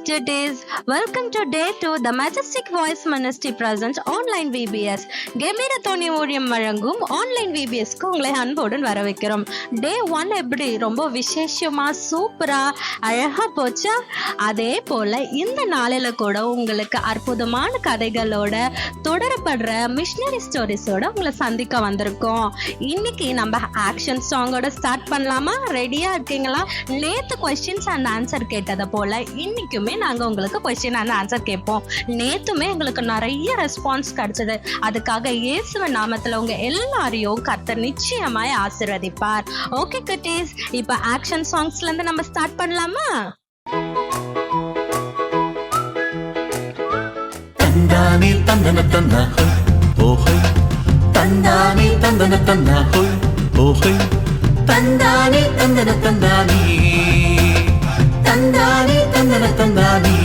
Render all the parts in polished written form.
cuties. Welcome to day 2 the Majestic Voice Ministry presents online VBS. கெமீர Dhoni ஊழியம் வழங்கும் online VBSக்கு உங்களை அன்புடன் வரவேற்கிறோம். டே 1 எப்படி ரொம்ப விசேஷமா சூப்பரா அழகா போச்சா? அதே போல இந்த நாளில கூட உங்களுக்கு அற்புதமான கதைகளோட தொடரப்படுற மிஷனரி ஸ்டோரிஸோட உங்களை சந்திக்க வந்திருக்கோம். இன்னைக்கு நம்ம ஆக்ஷன் சாங்கோட ஸ்டார்ட் பண்ணலாமா? ரெடியா இருக்கீங்களா? நேத்து கொஸ்டின்ஸ் அண்ட் ஆன்சர் கேட்டதை போல இன்னைக்குமே நாங்க உங்களுக்கு கொஸ்டின் அண்ட் ஆன்சர் கேட்போம். நேத்துமே உங்களுக்கு நிறைய ரெஸ்பான்ஸ் கிடைச்சது. அதுக்காக இயேசுவின் நாமத்துல உங்க எல்லாரையும் கர்த்தர் நிச்சயமாய் ஆசீர்வதிப்பார். ஓகே குட்டீஸ், இப்ப ஆக்ஷன் சாங்ஸ்ல இருந்து நம்ம ஸ்டார்ட் பண்ணலாமா? தந்தானே தந்தன தந்தா ஓஹை, தந்தானே தந்தன தந்தா ஓஹை, தந்தானே தந்தன தந்தானே, தந்தானே தந்தன தந்தானே.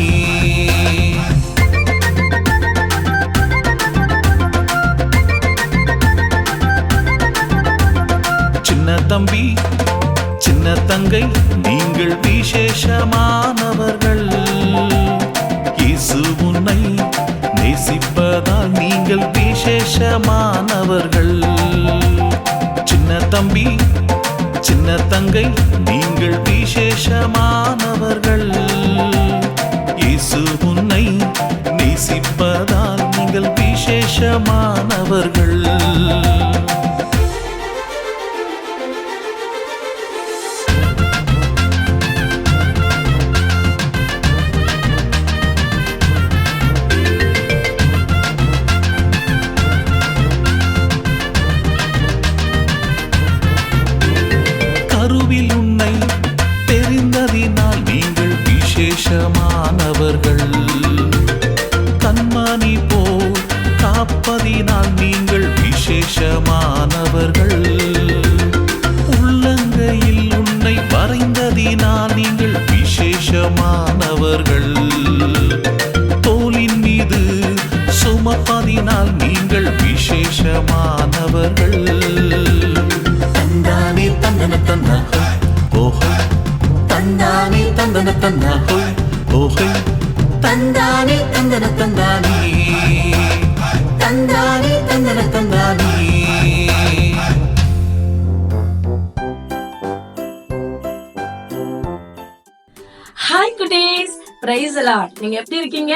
சின்ன தம்பி சின்ன தங்கை நீங்கள் விசேஷமானவர்கள். இயேசு உன்னை நேசிப்பதால் நீங்கள் விசேஷமானவர்கள். சின்ன தம்பி சின்ன தங்கை நீங்கள் விசேஷமானவர்கள். இயேசு உன்னை நேசிப்பதால் நீங்கள் விசேஷமானவர்கள். கருவில் உன்னை தெரிந்ததினால் நீங்கள் விசேஷமானவர்கள். கண்மணி போல் காப்பதினால் நீங்கள் விசேஷமானவர்கள். உள்ளங்கையில் உன்னை வரைந்ததினால் நீங்கள் விசேஷமானவர்கள். தோளின் மீது சுமப்பதினால் நீங்கள் விசேஷமானவர்கள். தந்தானே தந்தன தந்தா ஓஹை, தந்தானே தந்தன தந்தா ஓஹை, தந்தானே தந்தன தந்தானே, தந்தானே தந்தன தந்தானே. ஹாய் குட்டீஸ், பிரைஸ் லார்ட். நீங்க எப்படி இருக்கீங்க?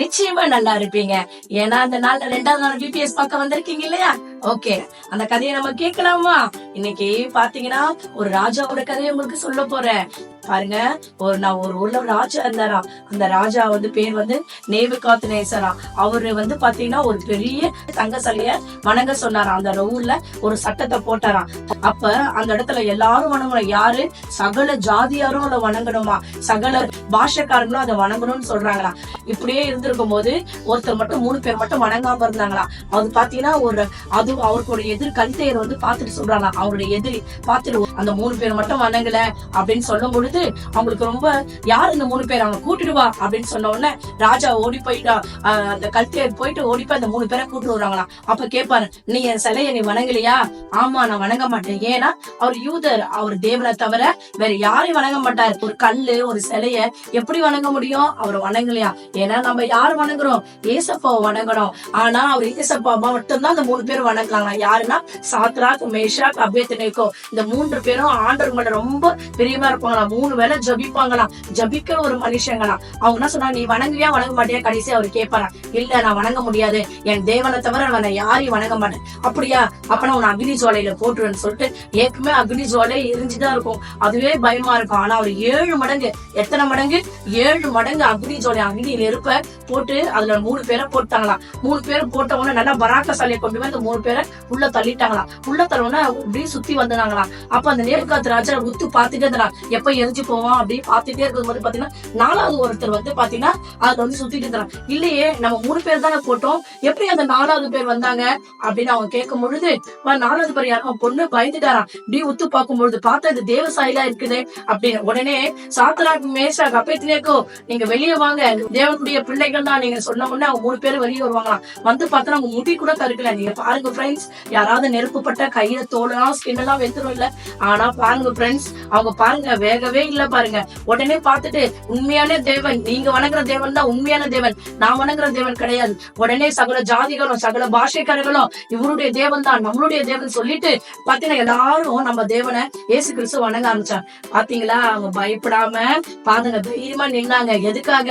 நிச்சயமா நல்லா இருப்பீங்க. ஏன்னா அந்த நாள்ல 2வது நாள் VBS பார்க்க வந்திருக்கீங்க இல்லையா? ஓகே, அந்த கதையை நம்ம கேட்கலாமா? இன்னைக்கு பாத்தீங்கன்னா ஒரு ராஜாவோட கதையை உங்களுக்கு சொல்ல போறேன். பாருங்க, நான் ஒரு ஊர்ல ராஜா இருந்தாராம். அந்த ராஜா பேர் நேபுகாத்நேசராம். அவரு பாத்தீங்கன்னா ஒரு பெரிய தங்க சிலைய வணங்க சொன்னாராம். அந்த ஊர்ல ஒரு சட்டத்தை போட்டாராம். அப்ப அந்த இடத்துல எல்லாரும் வணங்கணும். யாரு? சகல ஜாதியாரும் அதை வணங்கணுமா, சகல பாஷக்காரங்களும் அதை வணங்கணும்னு சொல்றாங்களாம். இப்படியே இருந்திருக்கும் போது ஒருத்தர் மட்டும் 3 பேர் மட்டும் வணங்காம இருந்தாங்களாம். அது பாத்தீங்கன்னா அவருடைய எதிர் கல்தையர் பாத்துட்டு சொல்றாங்க. அவருடைய எதிரி பாத்துட்டு அந்த 3 பேர் மட்டும் வணங்கல அப்படின்னு சொல்லும் பொழுது அவங்களுக்கு ரொம்ப, யார் இந்த 3 பேர், அவங்க கூட்டிட்டு வா அப்படின்னு சொன்ன உடனே ராஜா ஓடி போயிட்டா. அந்த கல்தையர் போயிட்டு ஓடி போய் அந்த 3 பேரை கூட்டு வர்றாங்களாம். அப்ப கேட்பாரு, நீ என் சிலைய நீ வணங்கலையா? ஆமா, நான் வணங்க மாட்டேன். ஏன்னா அவர் யூதர், அவர் தேவனை தவிர வேற யாரையும் வணங்க மாட்டாரு. ஒரு கல்லு ஒரு சிலைய எப்படி வணங்க முடியும்? அவர் வணங்கலையா? ஏன்னா நம்ம யாரு வணங்குறோம்? ஏசப்பாவை வணங்கணும். ஆனா அவர் ஏசப்பா மட்டும்தான் அந்த 3 பேரும் வணங்கலாம். யாருன்னா சாத்ராக், மேஷாக், அபேத்நேகோ. இந்த 3 பேரும் ஆண்டவர் மேல ரொம்ப பிரியமா இருப்பாங்களாம். 3 வேளை ஜபிப்பாங்களாம். ஜபிக்கிற ஒரு மனுஷங்களாம். அவங்க என்ன சொன்னா, நீ வணங்குவியா வணங்க மாட்டியா? கடைசி அவர் கேட்பாராம், இல்ல நான் வணங்க முடியாது, என் தேவனை தவிர நான் யாரையும் வணங்க மாட்டேன். அப்படியா? அப்ப நான் உன்னை அக்னி ஜுவாலையில போட்டுருன்னு சொல்லிட்டு, ஏற்கனவே அக்னி ஜுவாலை எரிஞ்சுதான் இருக்கும். அதுவே பயமா இருக்கும். ஆனா அவர் 7 மடங்கு, எத்தனை மடங்கு? 7 மடங்கு அக்னி ஜுவாலை, அக்னி நெருப்ப போட்டு அதுல 3 பேரை போட்டாங்களாம். 3 பேரை போட்ட உடனே நல்லா பராக்கசாலியை கொண்டு போய் அந்த 3 பேரை உள்ள தள்ளிட்டாங்களாம். உள்ள தள்ளவுடனே அப்படியே சுத்தி வந்தாங்களாம். அப்ப அந்த நேபுகாத் ராஜா உத்து பாத்துட்டே இருந்தான், எப்ப எரிஞ்சு போவோம் அப்படின்னு பாத்துட்டே இருக்கும் போது பாத்தீங்கன்னா 4வது ஒருத்தர் பாத்தீங்கன்னா அதுல சுத்திட்டு இருந்தான். இல்லையே, நம்ம 3 பேர் தானே போட்டோம், எப்படி அந்த 4வது பேர் வந்தாங்க அப்படின்னு அவங்க கேட்கும் பொழுது, 4வது பேர் யாரும் பொண்ணு பயந்துட்டாராம். இப்படி உத்து பார்க்கும்பொழுது பார்த்தா இது தேவசாயிலா இருக்குது அப்படின்னு. உடனே சாத்ராக், மேஷாக், அபேத்நேகோ, நீங்க வெளியே வாங்க, தேவனுடைய பிள்ளைகள் தான் நீங்க சொன்ன உடனே அவங்க 3 பேரும் வெளியே வருவாங்களாம். பார்த்தா அவங்க முடி கூட கருக்கல. நீங்க பாருங்க ஃப்ரெண்ட்ஸ், யாராவது நெருப்பு பட்ட கையில தோலெல்லாம் ஸ்கின் எல்லாம் வெந்துரும் இல்ல? ஆனா பாருங்க ஃப்ரெண்ட்ஸ், அவங்க பாருங்க வேகவே வாய்ப்பே இல்ல பாருங்க. உடனே பார்த்துட்டு உண்மையான தேவன், நீங்க வணங்குற தேவன் தான் உண்மையான தேவன், நான் வணங்குற தேவன் கிடையாது. உடனே சகல ஜாதிகளும் சகல பாஷைக்காரர்களும் இவருடைய தேவன் தான் நம்மளுடைய தேவன் சொல்லிட்டு பாத்தீங்கன்னா எல்லாரும் நம்ம தேவனை இயேசு கிறிஸ்து வணங்க ஆரம்பிச்சாங்க. பாத்தீங்களா, அவங்க பயப்படாம பாருங்க தைரியமா நின்னாங்க. எதுக்காக?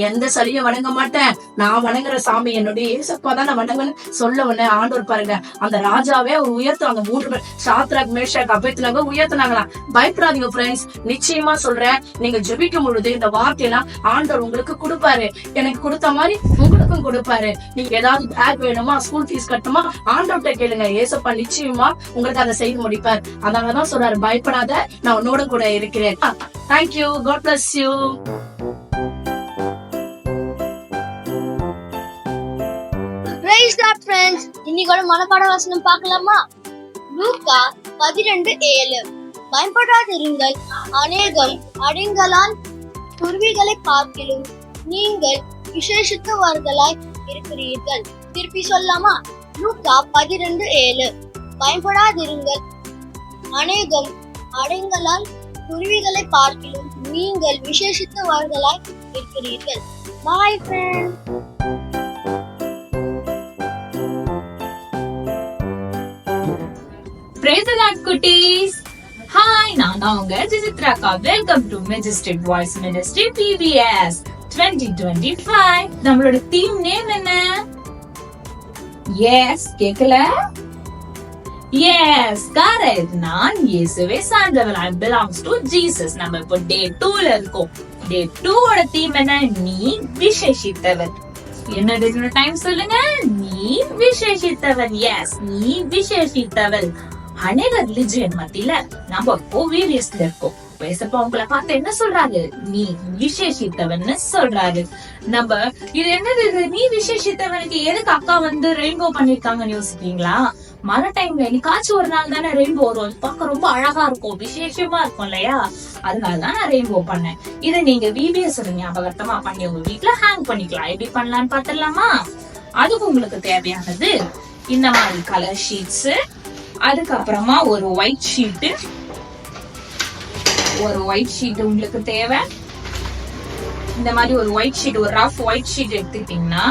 எந்த சரியும் வணங்க மாட்டேன், நான் வணங்குற சாமி என்னுடைய இயேசப்பா தான் நான் வணங்குன்னு சொல்ல உடனே ஆண்டவர் பாருங்க அந்த ராஜாவே ஒரு உயர்த்துவாங்க. 3 பேர் சாத்ராக் மேஷாக் அபேத்நேகோ உயர்த்தினாங்களாம். பயப்படாதீங்க ஃப்ரெண்ட்ஸ், நிச்சயமா சொல்றேன், நீங்க ஜெபிக்கும் பொழுது இந்த வார்த்தையெல்லாம் ஆண்டவர் உங்களுக்கு கொடுப்பாரு. எனக்கு கொடுத்த மாதிரி உங்களுக்கும் கொடுப்பாரு. நீங்க ஏதாவது பேக் வேணுமா, ஸ்கூல் ஃபீஸ் கட்டணுமா, ஆண்டவர்கிட்ட கேளுங்க. ஏசப்பா நிச்சயமா உங்களுக்கு அதை செய்து முடிப்பார். அதனாலதான் சொல்றாரு, பயப்படாத, நான் உன்னோட கூட இருக்கிறேன். Thank you, God bless you. Praise God friends. இன்னைக்கு ஒரு மனப்பாட வசனம் பார்க்கலாமா? லூக்கா 12:7. பயப்படாதிருங்கள், அநேகம் அடைங்களால் குருவிகளை பார்க்கிலும் நீங்கள் விசேஷித்தவர்களாய் இருக்கிறீர்கள். திருப்பி சொல்லாமா? லூக்கா 12:7. பயப்படாதிருங்கள், அநேகம் அடைங்களால் குருவிகளை பார்க்கிலும் நீங்கள் விசேஷித்தவர்களாய் இருக்கிறீர்கள். Bye friends. Praise the Lord, குட்டீஸ். ஹாய், நான் தான் உங்க ஜிஜித்ராக்கா. Welcome to majestic voice ministry PBS 2025. நம்மளோட தீம் நேம் என்ன? எஸ், கேக்கல? Yes, correct. நான் இயேசுவே சார்ந்தவன். I belongs to Jesus. நம்ம இப்போ டே 2ல இருக்கோம். டே 2 ஓட தீம் என்ன? நீ விசேஷித்தவன். என்னது டைம் சொல்லுங்க? நீ விசேஷித்தவன். எஸ், நீ விசேஷித்தவன். அநேக ரிலிஜியன் மத்தியில நம்ம இப்போ வேரியஸ்ல இருக்கோம். பேசப்ப உங்களை பார்த்து என்ன சொல்றாரு? நீ விசேஷித்தவன் சொல்றாரு. நம்ம இது என்னது, நீ விசேஷித்தவனுக்கு எதுக்கு அக்கா வந்து ரெயின்போ பண்ணிருக்காங்கன்னு யோசிப்பீங்களா? மழை டைம்ல என்னைக்காச்சும் ஒரு நாள் தானே ரெயின்போ வரும். பார்க்க ரொம்ப அழகா இருக்கும், விசேஷமா இருக்கும் இல்லையா? அதனாலதான் நான் ரெயின்போ பண்ணேன். இதை நீங்க VBS ஞாபகத்தமா பண்ணி உங்க வீட்டுல ஹேங் பண்ணிக்கலாம். எப்படி பண்ணலான்னு பாத்துடலாமா? அதுக்கு உங்களுக்கு தேவையானது இந்த மாதிரி கலர் ஷீட்ஸ், அதுக்கப்புறமா ஒரு ஒயிட் ஷீட் உங்களுக்கு தேவை. இந்த மாதிரி ஒரு ஒயிட் ஷீட், ஒரு ரஃப் ஒயிட் ஷீட் எடுத்துக்கிட்டீங்கன்னா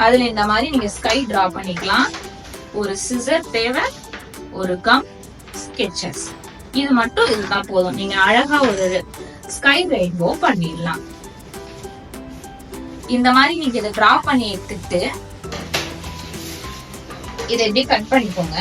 அதுல இந்த மாதிரி நீங்க ஸ்கை டிரா பண்ணிக்கலாம். ஒரு சிசர் தேவை, ஒரு கம், ஸ்கெட்சஸ். இது மட்டும் இதுதான் போதும். நீங்க அழகா ஒரு ஸ்கை ரெயின்போ பண்ணிடலாம். இந்த மாதிரி நீங்க இதை டிரா பண்ணி எடுத்துட்டு இதை எப்படி கட் பண்ணிக்கோங்க.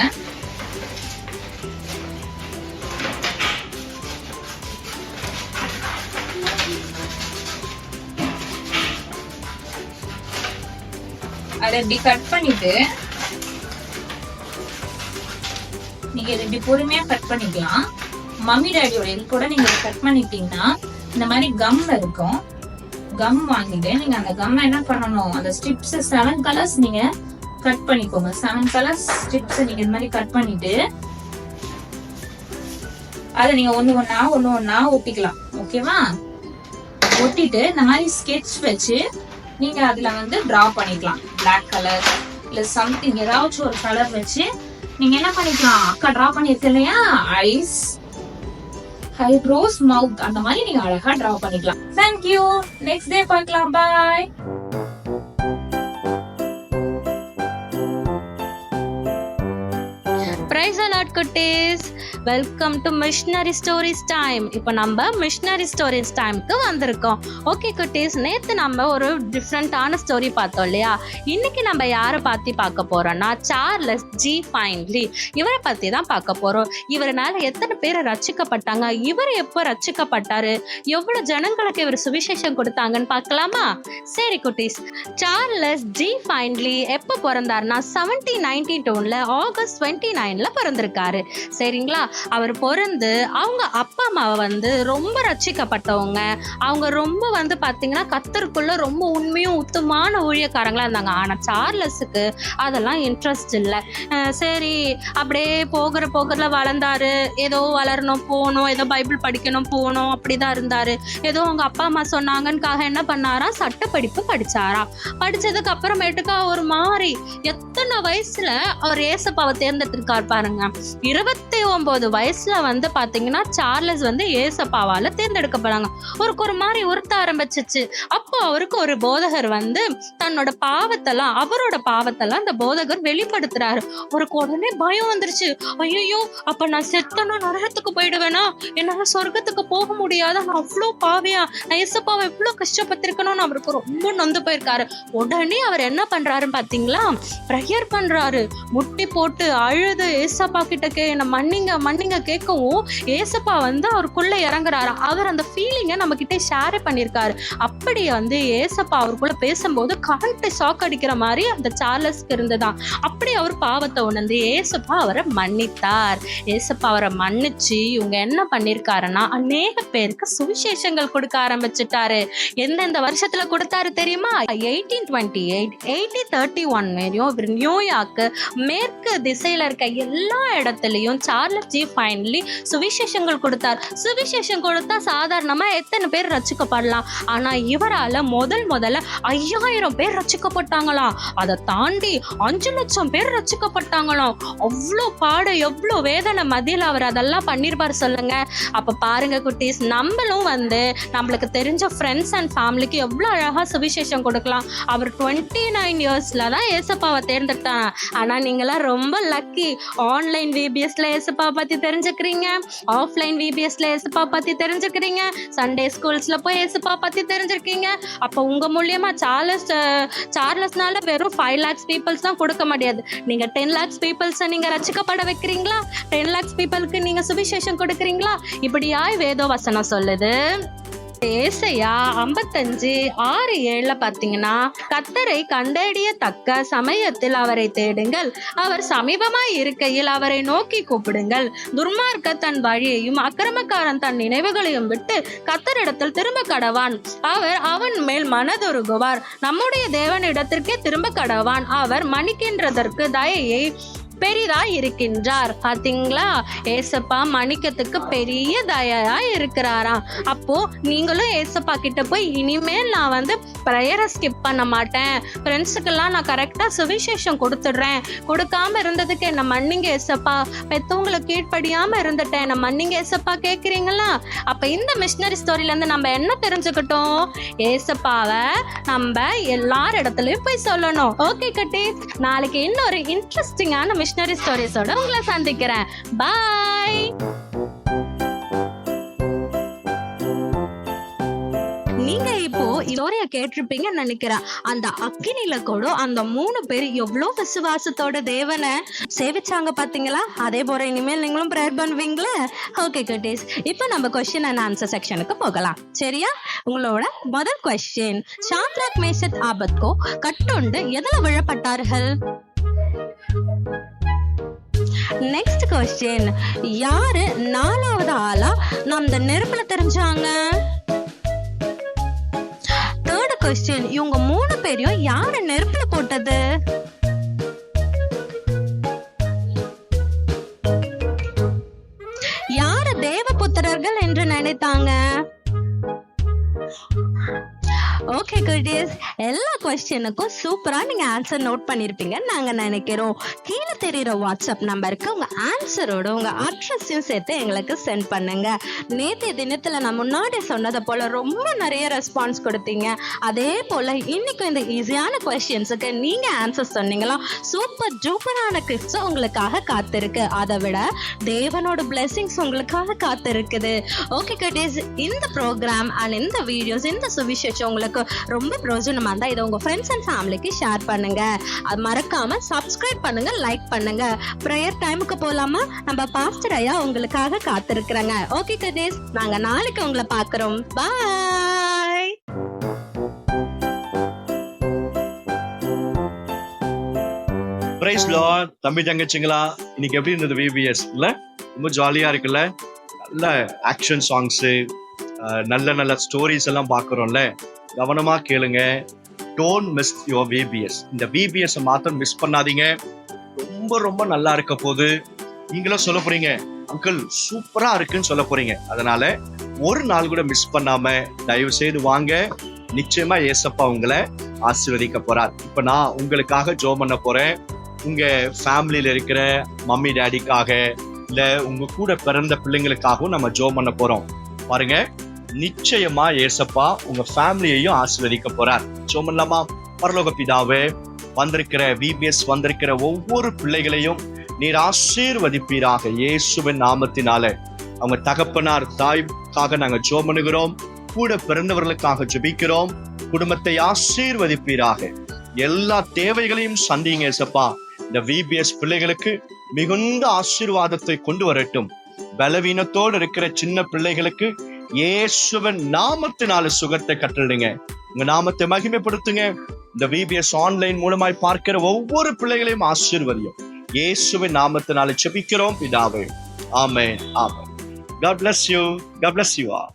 அதை இப்படி கட் பண்ணிட்டு நீங்க இதை இப்படி பொறுமையா கட் பண்ணிக்கலாம். மம்மி டாடியோட இது கூட நீங்க கட் பண்ணிட்டீங்கன்னா இந்த மாதிரி கம் இருக்கும். கம் வாங்கிட்டு நீங்க அந்த கம் என்ன பண்ணணும், அந்த ஸ்ட்ரிப்ஸ் 7 கலர்ஸ் நீங்க கட் பண்ணிக்கோங்க. 7 கலர்ஸ் ஸ்ட்ரிப்ஸ் நீங்க இந்த மாதிரி கட் பண்ணிட்டு அதை நீங்க ஒண்ணு ஒண்ணா ஒட்டிக்கலாம். ஓகேவா? ஒட்டிட்டு இந்த மாதிரி ஸ்கெட்ச் வச்சு நீங்க அதுல வந்து டிரா பண்ணிக்கலாம். பிளாக் கலர் இல்ல சம்திங் ஏதாச்சும் ஒரு கலர் வச்சு நீங்க என்ன பண்ணிக்கலாம், அக்கா டிரா பண்ணிருக்க இல்லையா, ஐஸ், ஐப்ரோஸ், மவுத், அந்த மாதிரி நீங்க அழகா டிரா பண்ணிக்கலாம். தேங்க்யூ. நெக்ஸ்ட் டே பார்க்கலாம். பாய். பிரைஸ் தி லார்ட் குட்டீஸ். Welcome to missionary stories time. இப்போ நம்ம மிஷனரி ஸ்டோரிஸ் டைமுக்கு வந்திருக்கோம். ஓகே குட்டீஸ், நேற்று நம்ம ஒரு டிஃப்ரெண்ட்டான ஸ்டோரி பார்த்தோம் இல்லையா? இன்னைக்கு நம்ம யாரை பற்றி பார்க்க போகிறோம்னா சார்லஸ் ஜி ஃபைன்லி. இவரை பற்றி தான் பார்க்க போகிறோம். இவரால் எத்தனை பேர் ரட்சிக்கப்பட்டாங்க, இவர் எப்போ ரட்சிக்கப்பட்டாரு, எவ்வளோ ஜனங்களுக்கு இவர் சுவிசேஷம் கொடுத்தாங்கன்னு பார்க்கலாமா? சரி குட்டீஸ், சார்லஸ் ஜி ஃபைன்லி எப்போ பிறந்தாருன்னா 1792 ஆகஸ்ட் 29 பிறந்திருக்காரு. சரிங்களா? அவர் பிறந்து அவங்க அப்பா அம்மாவை வந்து ரொம்ப ரட்சிக்கப்பட்டவங்க. அவங்க ரொம்ப வந்து பார்த்தீங்கன்னா கர்த்தருக்குள்ள ரொம்ப உண்மையும் உத்தமான ஊழியக்காரங்களா இருந்தாங்க. ஆனால் சார்லஸுக்கு அதெல்லாம் இன்ட்ரெஸ்ட் இல்லை. சரி, அப்படியே போகிற வளர்ந்தாரு. ஏதோ வளரணும், போகணும், ஏதோ பைபிள் படிக்கணும், போகணும், அப்படிதான் இருந்தாரு. ஏதோ அவங்க அப்பா அம்மா சொன்னாங்கன்னுக்காக என்ன பண்ணாரா, சட்ட படிப்பு படிச்சாரா. படிச்சதுக்கு அப்புறமேட்டுக்கா ஒரு மாதிரி எத்தனை எத்தனை வயசுல அவர் ஏசப்பாவை தேர்ந்தெடுத்திருக்காரு பாருங்க. 29 வயசுல வந்து பாத்தீங்கன்னா சார்லஸ் வந்து ஏசப்பாவால தேர்ந்தெடுக்கப்படுறாங்க. அவருக்கு ஒரு மாதிரி உறுத்த ஆரம்பிச்சிச்சு. அப்போ அவருக்கு ஒரு போதகர் வந்து தன்னோட பாவத்தெல்லாம், அவரோட பாவத்தெல்லாம் அந்த போதகர் வெளிப்படுத்துறாரு. அவருக்கு உடனே பயம் வந்துருச்சு. ஐயோ, அப்ப நான் செத்தனா நரகத்துக்கு போயிடுவேனா, என்னால சொர்க்கத்துக்கு போக முடியாதா, நான் அவ்வளவு பாவியா, நான் ஏசப்பாவை எவ்வளவு கஷ்டப்பட்டிருக்கணும்னு அவருக்கு ரொம்ப நொந்து போயிருக்காரு. உடனே அவர் என்ன பண்றாருன்னு பாத்தீங்களா, ப்ரேயர் பண்றாரு. முட்டி போட்டு அழுது ஏசப்பா கிட்ட என்ன மன்னிங்க கேட்கவும் ஏசப்பா வந்து அவருக்குள்ள இறங்குறாரு. அவர் அந்த ஃபீலிங்கை நம்ம கிட்ட ஷேர் பண்ணியிருக்காரு. அப்படி வந்து ஏசப்பா அவருக்குள்ள பேசும்போது கரண்ட் ஷாக் அடிக்கிற மாதிரி அந்த சார்லஸ்க்கு இருந்ததான். அப்படி அவர் பாவத்தை உணர்ந்து ஏசப்பா அவரை மன்னித்தார். ஏசப்பா அவரை மன்னிச்சு இவங்க என்ன பண்ணிருக்காருன்னா அநேக பேருக்கு சுவிசேஷங்கள் கொடுக்க ஆரம்பிச்சுட்டாரு. எந்தெந்த வருஷத்துல கொடுத்தாரு தெரியுமா? 1828, 1831 வரையும் இவர் நியூயார்க்கு மேற்கு திசையில இருக்க எல்லா இடத்துலயும் சார்லஸ் ஜி ஃபைன்லி சுவிசேஷங்கள் கொடுத்தார். சுவிசேஷம் கொடுத்தா சாதாரணமா எத்தனை பேர் ரட்சிக்கப்படலாம், ஆனா இவரால முதல்ல 5000 பேர் ரட்சிக்கப்பட்டாங்களாம். அதை தாண்டி 5 லட்சம் பேர் ரட்சிக்கப்பட்டாங்களாம். அவ்வளோ பாடு, எவ்வளோ வேதனை மத்தியில் அவர் அதெல்லாம் பண்ணிருப்பாரு சொல்லுங்க. அப்ப பாருங்க குட்டீஸ், நம்மளும் வந்து நம்மளுக்கு தெரிஞ்ச ஃப்ரெண்ட்ஸ் அண்ட் ஃபேமிலிக்கு எவ்வளோ அழகா சுவிசேஷம் கொடுக்கலாம். அவர் 29 இயர்ஸ்ல தான் ஏசப்பாவை தேர்ந்தெடுத்தாங்க. ஆனா நீங்களாம் ரொம்ப லக்கி. ஆன்லைன் விபிஎஸ்ல ஏசப்பா பத்தி தெரிஞ்சுக்கிறீங்க, ஆஃப்லைன் விபிஎஸ்ல ஏசப்பா பத்தி தெரிஞ்சுக்கிறீங்க, சண்டே ஸ்கூல்ஸ்ல போய் ஏசப்பா பத்தி தெரிஞ்சிருக்கீங்க. அப்ப உங்க மூலியமா சார்லஸ்னால வெறும் 5 lakhs பீப்புள்ஸ் தான் கொடுக்க முடியாது. நீங்க 10 lakhs பீப்புள்ஸ் நீங்க ரட்சிக்கப்பட வைக்கிறீங்களா? 10 lakhs பீப்புளுக்கு நீங்க சுவிசேஷம் கொடுக்குறீங்களா? இப்படியாய் வேத வசனம் சொல்லுது. ஏசாயா 55:6-7 பாத்தீங்கன்னா, கர்த்தரை கண்டறியத்தக்க சமயத்தில் அவரை தேடுங்கள், அவர் சமீபமாய் இருக்கையில் அவரை நோக்கி கூப்பிடுங்கள். துர்மார்க்க தன் வழியையும் அக்கிரமக்காரன் தன் நினைவுகளையும் விட்டு கர்த்தரிடத்தில் திரும்ப கடவான், அவர் அவன் மேல் மனதுருகுவார். நம்முடைய தேவனிடத்திற்கே திரும்ப கடவான், அவர் மன்னிக்கின்றதற்கு தயையை பெரிதாய் இருக்கின்றார். பாத்தீங்களா, ஏசப்பா மன்னிக்கத்துக்கு பெரிய தயா இருக்கிறாராம். அப்போ நீங்களும் ஏசப்பா கிட்ட போய் இனிமேல் நான் வந்து ப்ரேயரை ஸ்கிப் பண்ண மாட்டேன், ஃப்ரெண்ட்ஸுக்கெல்லாம் நான் கரெக்டா சுவிசேஷம் கொடுத்துடுறேன், கொடுக்காம இருந்ததுக்கு என்ன மன்னிங்க ஏசப்பா, பெத்தவங்களுக்கு கீழ்ப்படியாம இருந்துட்டேன், என்ன மன்னிங்க ஏசப்பா கேட்குறீங்களா? அப்ப இந்த மிஷனரி ஸ்டோரியில இருந்து நம்ம என்ன தெரிஞ்சுக்கிட்டோம்? ஏசப்பாவை நம்ம எல்லார் இடத்துலயும் போய் சொல்லணும். ஓகே கட்டி, நாளைக்கு இன்னொரு இன்ட்ரெஸ்டிங்கான மிஷனரி ஸ்டோரிஸோட உங்களை சந்திக்கிறேன். பாய். நீங்க இப்போ ஸ்டோரிய கேட்டிருப்பீங்கன்னு நினைக்கிறேன். அந்த அக்கினில கூட அந்த 3 பேர் எவ்வளவு விசுவாசத்தோட தேவனை சேவிச்சாங்க பாத்தீங்களா? அதே போல இனிமேல் நீங்களும் ப்ரேயர் பண்ணுவீங்களா? ஓகே குட்டீஸ், இப்போ நம்ம கொஸ்டின் அண்ட் ஆன்சர் செக்ஷனுக்கு போகலாம். சரியா? உங்களோட முதல் கொஸ்டின், ஷாத்ராக் மேஷக் ஆபத்கோ கட்டுண்டு எதுல விழப்பட்டார்கள்? நெக்ஸ்ட் கொஸ்டின், யாரு 4வது ஆளா நம்ம நெருப்புல தெரிஞ்சாங்க? தேர்ட் கொஸ்டின், இவங்க 3 பேரையும் யாரு நெருப்புல போட்டது? யாரு தேவபுத்திரர்கள் என்று நினைத்தாங்க? ஓகே குட்டீஸ், எல்லா கொஸ்டினுக்கும் சூப்பரா நீங்க ஆன்சர் நோட் பண்ணிருப்பீங்கன்னு நாங்க நினைக்கிறோம். கீழே தெரியுற வாட்ஸ்அப் நம்பருக்கு உங்க ஆன்சரோட உங்க அட்ரஸையும் சேர்த்து எங்களுக்கு சென்ட் பண்ணுங்க. நேற்றைய தினத்துல நான் முன்னாடி சொன்னதை போல ரொம்ப நிறைய ரெஸ்பான்ஸ் கொடுத்தீங்க. அதே போல இன்னைக்கும் இந்த ஈஸியான கொஸ்டின்ஸுக்கு நீங்க ஆன்சர் சொன்னீங்களா, சூப்பர் டூப்பரான கிஃப்ட்ஸ் உங்களுக்காக காத்திருக்கு. அதை விட தேவனோட பிளெஸிங்ஸ் உங்களுக்காக காத்திருக்குது. ஓகே குட்டீஸ், இந்த ப்ரோக்ராம் அண்ட் இந்த வீடியோஸ், இந்த சுவிசேஷம் உங்களுக்கு ரொம்ப பிரயோஜனமா இருந்தா இதை உங்க ஃப்ரெண்ட்ஸ் அண்ட் ஃபேமிலிக்கு ஷேர் பண்ணுங்க. அது மறக்காம சப்ஸ்கிரைப் பண்ணுங்க, லைக் பண்ணுங்க. பிரேயர் டைமுக்கு போலாமா? நம்ம பாஸ்டர் ஐயா உங்களுக்காக காத்திருக்கிறாங்க. ஓகே குட்டீஸ், நாங்க நாளைக்கு உங்களை பார்க்கிறோம். பாய். Praise lord. தம்பி தங்கச்சிங்களா, இன்னைக்கு எப்படி இருந்தது விபிஎஸ்? இல்ல ரொம்ப ஜாலியா இருக்குல்ல? நல்ல ஆக்ஷன் சாங்ஸு, நல்ல நல்ல ஸ்டோரிஸ் எல்லாம் பார்க்குறோம்ல. கவனமா கேளுங்க. Don't miss your VBS. இந்த விபிஎஸ் மாத்திரம் மிஸ் பண்ணாதீங்க. ரொம்ப ரொம்ப நல்லா இருக்க போது. நீங்களும் சொல்ல போறீங்க, அங்கிள் சூப்பரா இருக்குன்னு சொல்ல போறீங்க. அதனால ஒரு நாள் கூட மிஸ் பண்ணாம தயவு செய்து வாங்க. நிச்சயமா ஏசப்பா உங்களை ஆசீர்வதிக்க போறார். இப்ப நான் உங்களுக்காக ஜெபம் பண்ண போறேன். உங்க ஃபேமிலியில இருக்கிற மம்மி டேடிக்காக இல்ல உங்க கூட பிறந்த பிள்ளைங்களுக்காகவும் நம்ம ஜெபம் பண்ண போறோம். பாருங்க, நிச்சயமா ஏசப்பா உங்க ஃபேமிலியையும் ஆசீர்வதிக்க போறார். ஜெபம் பண்ணலாமா? பரலோக பிதாவே, வந்திருக்கிற VBS வந்திருக்கிற ஒவ்வொரு பிள்ளைகளையும் நீர் ஆசீர்வதிப்பீராக இயேசுவின் நாமத்தினால. அவங்க தகப்பனார் தாய்க்காக நாங்க ஜெபம் பண்ணுகிறோம். கூட பிறந்தவர்களுக்காக ஜெபிக்கிறோம். குடும்பத்தை ஆசீர்வதிப்பீராக. எல்லா தேவைகளையும் சந்திங்க ஏசப்பா. இந்த VBS பிள்ளைகளுக்கு மிகுந்த ஆசீர்வாதத்தை கொண்டு வரட்டும். பலவீனத்தோடு இருக்கிற சின்ன பிள்ளைகளுக்கு இயேசுவின் நாமத்தினால சுகத்தை கட்டளிடுங்க. உங்க நாமத்தை மகிமைப்படுத்துங்க. இந்த VBS ஆன்லைன் மூலமாய் பார்க்கிற ஒவ்வொரு பிள்ளைகளையும் ஆசீர்வதியும். இயேசுவின் நாமத்தினால ஜெபிக்கிறோம் பிதாவே. ஆமென், ஆமென். God bless you. God bless you all.